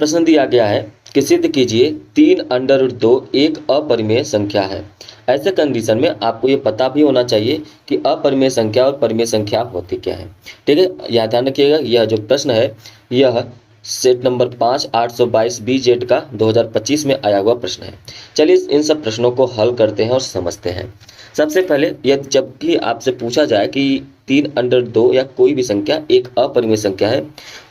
प्रश्न दिया गया है कि सिद्ध कीजिए 3√2 एक अपरिमेय संख्या है। ऐसे कंडीशन में आपको ये पता भी होना चाहिए कि अपरिमेय संख्या और परिमेय संख्या होती क्या है। ठीक है, यह ध्यान रखिएगा, यह जो प्रश्न है यह सेट नंबर 5 822 BZ का 2025 में आया हुआ प्रश्न है। चलिए इन सब प्रश्नों को हल करते हैं और समझते हैं। सबसे पहले यह जब भी आपसे पूछा जाए कि 3√2 या कोई भी संख्या एक अपरिमेय संख्या है,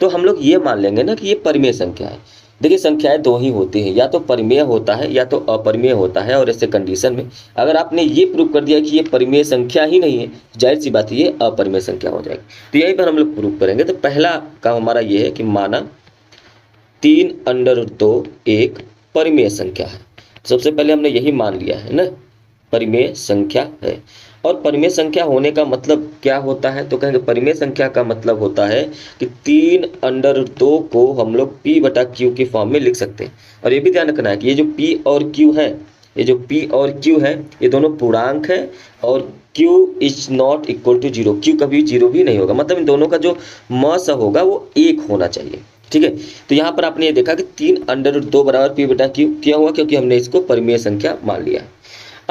तो हम लोग ये मान लेंगे ना कि ये परिमेय संख्या है। देखिए संख्याएं दो ही होती हैं, या तो परिमेय होता है या तो अपरिमेय होता है। और ऐसे कंडीशन में अगर आपने ये प्रूव कर दिया कि ये परिमेय संख्या ही नहीं है, जाहिर सी बात है ये अपरिमेय संख्या हो जाएगी। तो यहीं पर हम लोग प्रूव करेंगे। तो पहला काम हमारा ये है कि माना 3√2 एक परिमेय संख्या है। सबसे पहले हमने यही मान लिया है ना, परिमेय संख्या है। और परिमेय संख्या होने का मतलब क्या होता है, तो कहेंगे परिमेय संख्या का मतलब होता है कि 3√2 को हम लोग P/Q के फॉर्म में लिख सकते हैं। और ये भी ध्यान रखना है कि ये जो P और Q है, ये जो P और Q है, ये दोनों पूर्णांक है और Q is not equal to 0। Q कभी 0 भी नहीं होगा, मतलब इन दोनों का जो मस होगा वो 1 होना चाहिए। ठीक है, तो यहाँ पर आपने ये देखा कि 3√2 बराबर P/Q क्या हुआ, क्योंकि हमने इसको परिमेय संख्या मान लिया है।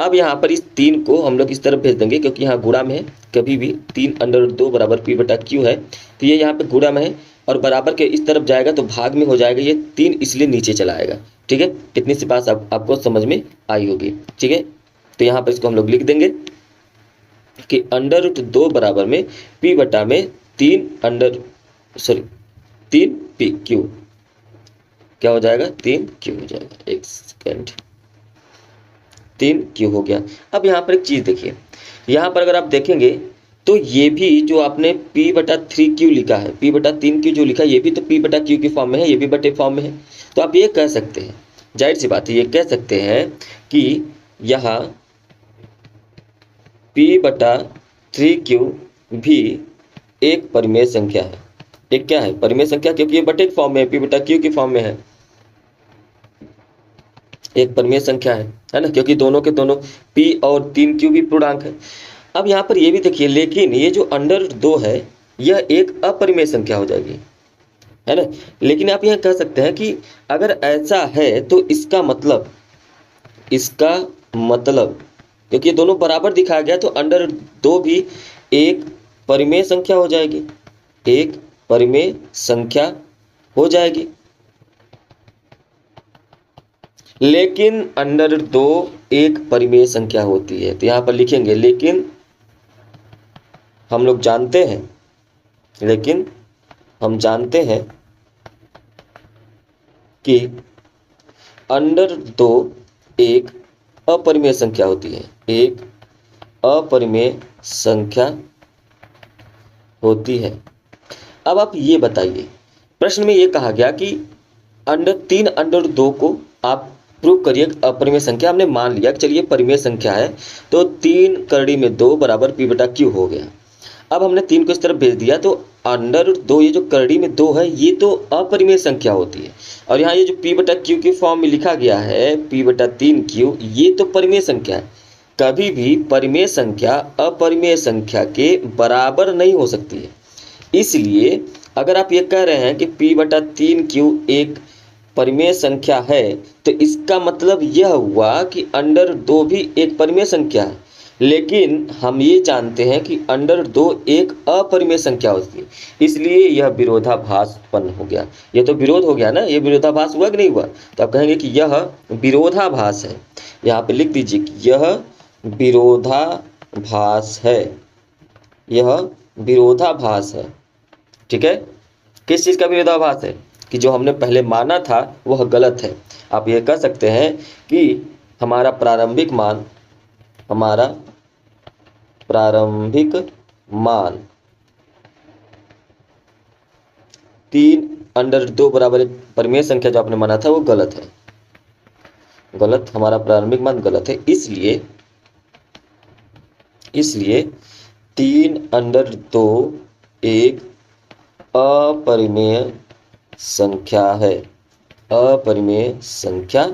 अब यहाँ पर इस 3 को हम लोग इस तरफ भेज देंगे, क्योंकि यहाँ गुणा में है। कभी भी 3√2 बराबर P/Q है तो ये यहाँ पे गुणा में है और बराबर के इस तरफ जाएगा तो भाग में हो जाएगा, ये 3 इसलिए नीचे चला आएगा। ठीक है, इतनी सी बात आपको समझ में आई होगी। ठीक है, तो यहाँ पर इसको हम लोग लिख देंगे कि √2 बराबर में P/में 3P/Q क्या हो जाएगा, 3Q हो जाएगा। एक सेकेंड, 3Q हो गया। अब यहाँ पर एक चीज़ देखिए, यहाँ पर अगर आप देखेंगे तो ये भी जो आपने P/3Q लिखा है, P/3Q जो लिखा है, ये भी तो P/Q की फॉर्म में है, ये भी बटे फॉर्म में है। तो आप ये कह सकते हैं, जाहिर सी बात है ये कह सकते हैं कि यहाँ P/3Q भी एक परिमेय संख्या है। एक क्या है, परिमेय संख्या, क्योंकि ये बटे फॉर्म में है, P/Q की फॉर्म में है, एक परिमेय संख्या है ना, क्योंकि दोनों के दोनों P और 3Q भी पूर्णांक है। अब यहाँ पर ये भी देखिए, लेकिन ये जो √2 है यह एक अपरिमेय संख्या हो जाएगी, है ना। लेकिन आप यह कह सकते हैं कि अगर ऐसा है तो इसका मतलब क्योंकि ये दोनों बराबर दिखाया गया तो √2 भी एक परिमेय संख्या हो जाएगी, एक परिमेय संख्या हो जाएगी। लेकिन √2 एक परिमेय संख्या होती है, तो यहाँ पर लिखेंगे लेकिन हम लोग जानते हैं, लेकिन हम जानते हैं कि √2 एक अपरिमेय संख्या होती है, एक अपरिमेय संख्या होती है। अब आप ये बताइए, प्रश्न में ये कहा गया कि 3√2 को आप प्रूव करिए अपरिमेय संख्या। हमने मान लिया कि चलिए परिमेय संख्या है, तो 3√2 बराबर P/Q हो गया। अब हमने 3 को इस तरफ भेज दिया तो √2 ये जो करड़ी में 2 है ये तो अपरिमेय संख्या होती है, और यहाँ ये जो P/Q के फॉर्म में लिखा गया है P/3Q, ये तो परिमेय संख्या है। कभी भी परिमेय संख्या अपरिमेय संख्या के बराबर नहीं हो सकती है। इसलिए अगर आप ये कह रहे हैं कि P/3Q एक परिमेय संख्या है, तो इसका मतलब यह हुआ कि √2 भी एक परिमेय संख्या है। लेकिन हम ये जानते हैं कि √2 एक अपरिमेय संख्या होती है, इसलिए यह विरोधाभास उत्पन्न हो गया। ये तो विरोध हो गया ना, ये विरोधाभास हुआ कि नहीं हुआ। तो आप कहेंगे कि यह विरोधाभास है, यहाँ पे लिख दीजिए कि यह विरोधाभास है, यह विरोधाभास है। ठीक है, किस चीज़ का विरोधाभास है, कि जो हमने पहले माना था वह गलत है। आप ये कह सकते हैं कि हमारा प्रारंभिक मान 3√2 बराबर परिमेय संख्या जो आपने माना था वो गलत है, गलत, हमारा प्रारंभिक मान गलत है। इसलिए 3√2 एक अपरिमेय संख्या है, अपरिमेय संख्या